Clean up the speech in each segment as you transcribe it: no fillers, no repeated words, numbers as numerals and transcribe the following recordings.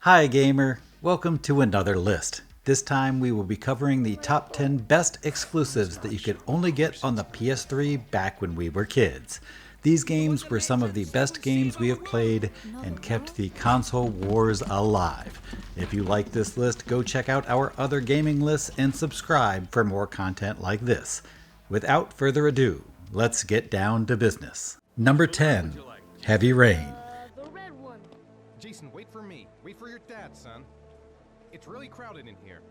Hi gamer, welcome to another list. This time we will be covering the top 10 best exclusives that you could only get on the PS3 back when we were kids. These games were some of the best games we have played and kept the console wars alive. If you like this list, go check out our other gaming lists and subscribe for more content like this. Without further ado, let's get down to business. Number 10, Heavy Rain. The red one. Jason, wait for me. Wait for your dad, son. It's really crowded in here.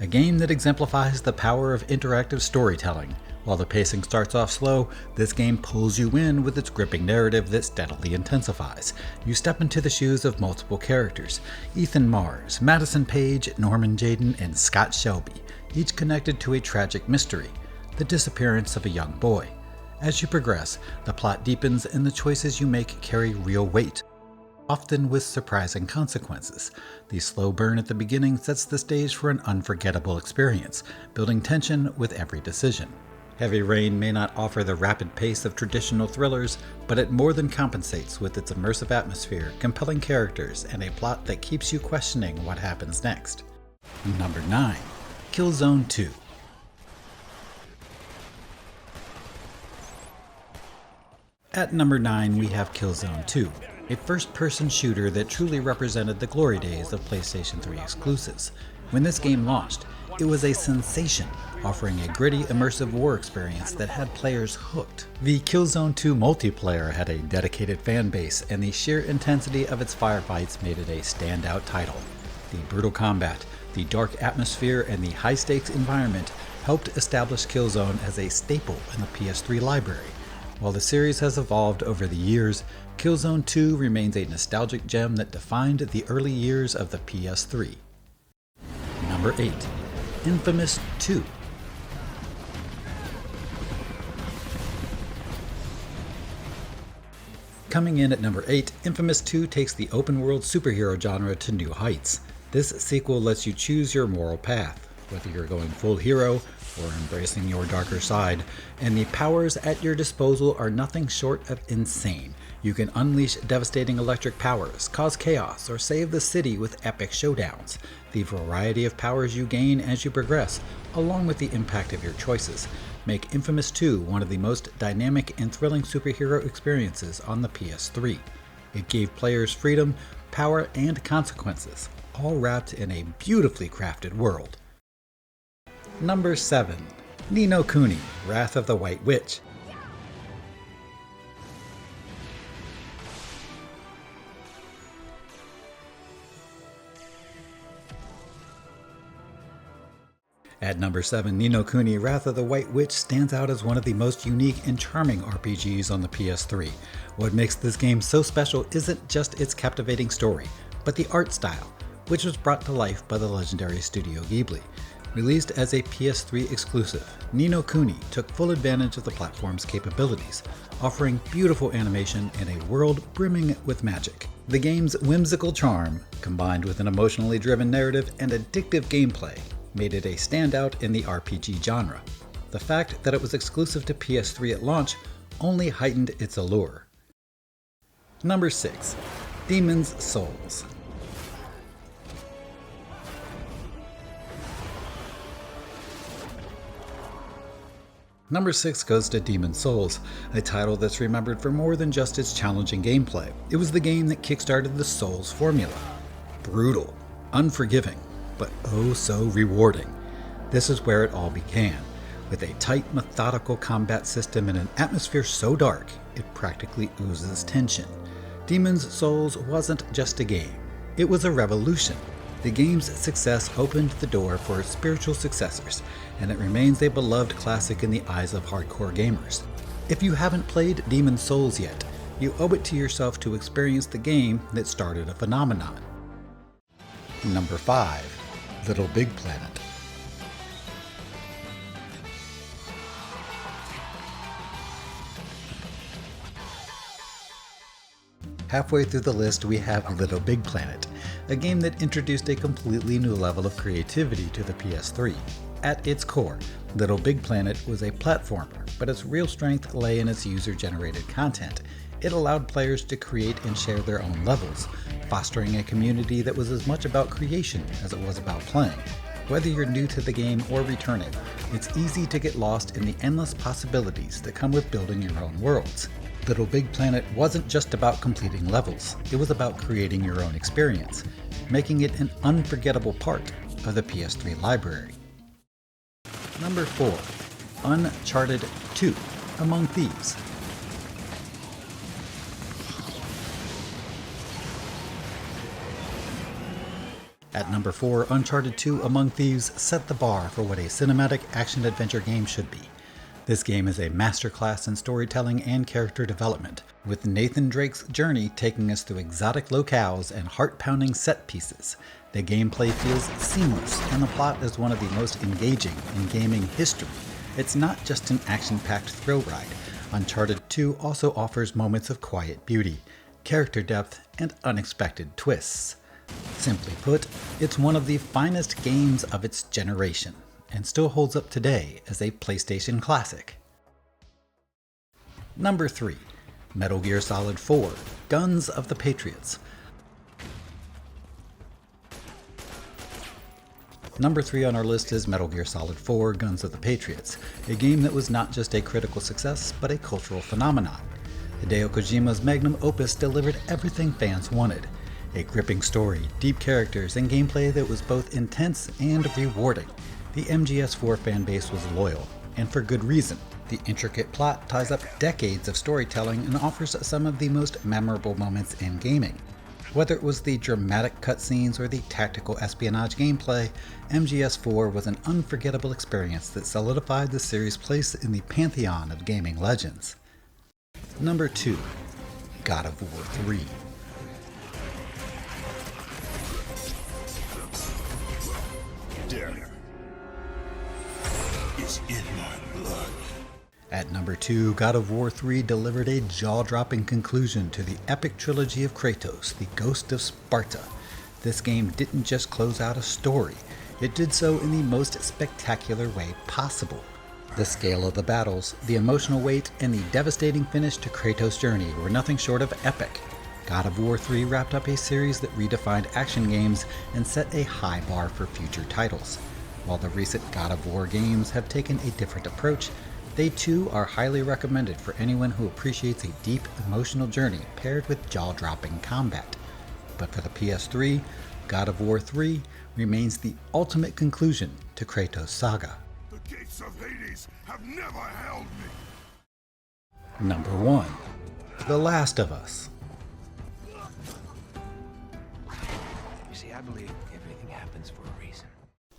A game that exemplifies the power of interactive storytelling. While the pacing starts off slow, this game pulls you in with its gripping narrative that steadily intensifies. You step into the shoes of multiple characters: Ethan Mars, Madison Page, Norman Jayden, and Scott Shelby, each connected to a tragic mystery, the disappearance of a young boy. As you progress, the plot deepens and the choices you make carry real weight, often with surprising consequences. The slow burn at the beginning sets the stage for an unforgettable experience, building tension with every decision. Heavy Rain may not offer the rapid pace of traditional thrillers, but it more than compensates with its immersive atmosphere, compelling characters, and a plot that keeps you questioning what happens next. Number 9. Killzone 2. At number 9 we have Killzone 2, a first-person shooter that truly represented the glory days of PlayStation 3 exclusives. When this game launched, it was a sensation, offering a gritty, immersive war experience that had players hooked. The Killzone 2 multiplayer had a dedicated fan base, and the sheer intensity of its firefights made it a standout title. The brutal combat, the dark atmosphere, and the high-stakes environment helped establish Killzone as a staple in the PS3 library. While the series has evolved over the years, Killzone 2 remains a nostalgic gem that defined the early years of the PS3. Number 8. Infamous 2. Coming in at number 8, Infamous 2 takes the open-world superhero genre to new heights. This sequel lets you choose your moral path, whether you're going full hero or embracing your darker side, and the powers at your disposal are nothing short of insane. You can unleash devastating electric powers, cause chaos, or save the city with epic showdowns. The variety of powers you gain as you progress, along with the impact of your choices, make Infamous 2 one of the most dynamic and thrilling superhero experiences on the PS3. It gave players freedom, power, and consequences, all wrapped in a beautifully crafted world. Number 7. Ni no Kuni: Wrath of the White Witch. At number 7, Ni no Kuni: Wrath of the White Witch stands out as one of the most unique and charming RPGs on the PS3. What makes this game so special isn't just its captivating story, but the art style, which was brought to life by the legendary Studio Ghibli. Released as a PS3 exclusive, Ni no Kuni took full advantage of the platform's capabilities, offering beautiful animation and a world brimming with magic. The game's whimsical charm, combined with an emotionally driven narrative and addictive gameplay, made it a standout in the RPG genre. The fact that it was exclusive to PS3 at launch only heightened its allure. Number 6. Demon's Souls. Number 6 goes to Demon's Souls, a title that's remembered for more than just its challenging gameplay. It was the game that kickstarted the Souls formula. Brutal, unforgiving, but oh so rewarding. This is where it all began, with a tight, methodical combat system and an atmosphere so dark it practically oozes tension. Demon's Souls wasn't just a game, it was a revolution. The game's success opened the door for its spiritual successors, and it remains a beloved classic in the eyes of hardcore gamers. If you haven't played Demon's Souls yet, you owe it to yourself to experience the game that started a phenomenon. Number 5. Little Big Planet. Halfway through the list we have Little Big Planet, a game that introduced a completely new level of creativity to the PS3. At its core, Little Big Planet was a platformer, but its real strength lay in its user-generated content. It allowed players to create and share their own levels, fostering a community that was as much about creation as it was about playing. Whether you're new to the game or returning, it's easy to get lost in the endless possibilities that come with building your own worlds. Little Big Planet wasn't just about completing levels, it was about creating your own experience, making it an unforgettable part of the PS3 library. Number 4. Uncharted 2: Among Thieves. At number 4, Uncharted 2: Among Thieves set the bar for what a cinematic action-adventure game should be. This game is a masterclass in storytelling and character development, with Nathan Drake's journey taking us through exotic locales and heart-pounding set pieces. The gameplay feels seamless, and the plot is one of the most engaging in gaming history. It's not just an action-packed thrill ride. Uncharted 2 also offers moments of quiet beauty, character depth, and unexpected twists. Simply put, it's one of the finest games of its generation, and still holds up today as a PlayStation classic. Number 3. Metal Gear Solid 4: Guns of the Patriots. Number 3 on our list is Metal Gear Solid 4: Guns of the Patriots, a game that was not just a critical success, but a cultural phenomenon. Hideo Kojima's magnum opus delivered everything fans wanted. A gripping story, deep characters, and gameplay that was both intense and rewarding. The MGS4 fanbase was loyal, and for good reason. The intricate plot ties up decades of storytelling and offers some of the most memorable moments in gaming. Whether it was the dramatic cutscenes or the tactical espionage gameplay, MGS4 was an unforgettable experience that solidified the series' place in the pantheon of gaming legends. Number 2. God of War 3. Death is in my blood. At number 2, God of War 3 delivered a jaw-dropping conclusion to the epic trilogy of Kratos, the Ghost of Sparta. This game didn't just close out a story, it did so in the most spectacular way possible. The scale of the battles, the emotional weight, and the devastating finish to Kratos' journey were nothing short of epic. God of War 3 wrapped up a series that redefined action games and set a high bar for future titles. While the recent God of War games have taken a different approach, they too are highly recommended for anyone who appreciates a deep emotional journey paired with jaw-dropping combat. But for the PS3, God of War 3 remains the ultimate conclusion to Kratos' saga. The gates of Hades have never held me. Number 1. The Last of Us. I believe everything happens for a reason.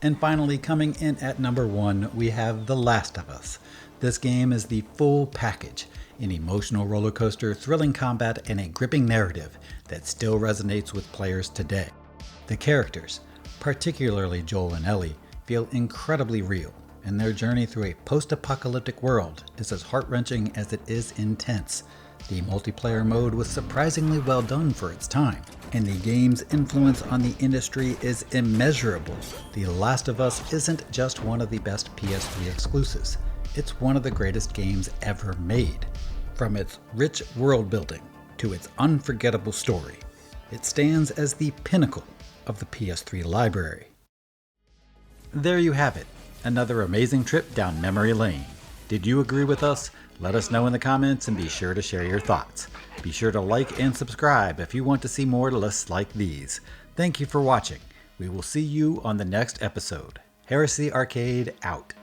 And finally, coming in at number 1, we have The Last of Us. This game is the full package, an emotional roller coaster, thrilling combat, and a gripping narrative that still resonates with players today. The characters, particularly Joel and Ellie, feel incredibly real, and their journey through a post-apocalyptic world is as heart-wrenching as it is intense. The multiplayer mode was surprisingly well done for its time, and the game's influence on the industry is immeasurable. The Last of Us isn't just one of the best PS3 exclusives, it's one of the greatest games ever made. From its rich world building to its unforgettable story, it stands as the pinnacle of the PS3 library. There you have it, another amazing trip down memory lane. Did you agree with us? Let us know in the comments and be sure to share your thoughts. Be sure to like and subscribe if you want to see more lists like these. Thank you for watching. We will see you on the next episode. Heresy Arcade out.